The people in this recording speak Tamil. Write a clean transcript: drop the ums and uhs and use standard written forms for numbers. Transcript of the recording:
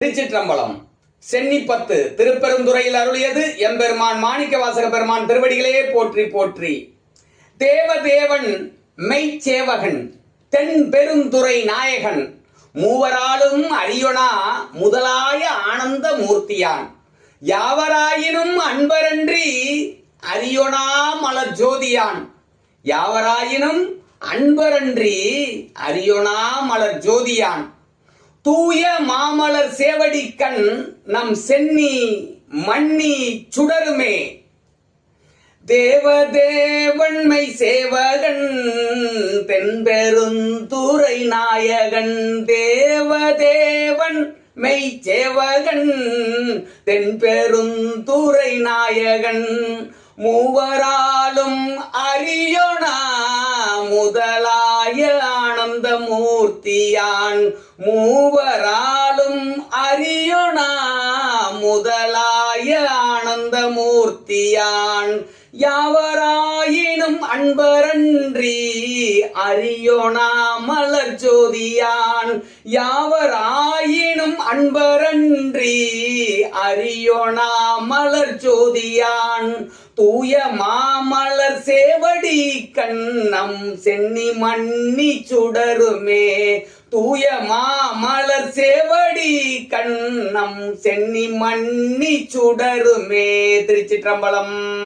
திருச்சிற்றம்பலம் சென்னிப்பத்து திருப்பெருந்துறையில் அருளியது எம்பெருமான் மாணிக்கவாசக பெருமான் திருவடிகளே போற்றி போற்றி. தேவதேவன் மெய்ச்சேவகன் தென் பெருந்துறை நாயகன் மூவராலும் அரியொணா முதலாய ஆனந்த மூர்த்தியான் யாவராயினும் அன்பரன்றி அரியொணா மலர் ஜோதியான் யாவராயினும் அன்பரன்றி அரியொணா மலர் ஜோதியான் தூய மாமலர் சேவடிக்கண் நம் சென்னி மன்னி சுடருமே. தேவதேவன்மை சேவகன் தென்பெருந்துறை நாயகன் தேவதேவன் மெய் சேவகன் தென்பெருந்துறை நாயகன் மூவராலும் அரியொணா முதலாய ஆனந்த மூர்த்தியான் மூவராலும் அரியொணா முதலாய ஆனந்த மூர்த்தியான் யாவராயினும் அன்பரன்றி அரியொணா மலர் ஜோதியான் யாவராயினும் அன்பரன்றி அரியொணா மலர் ஜோதியான் தூய மாமலர் சேவடி கண்ணம் சென்னி மன்னி சுடருமே. தூய மாமலர் சேவடி கண்ணம் சென்னி மன்னி சுடருமே. திருச்சிற்றம்பலம்.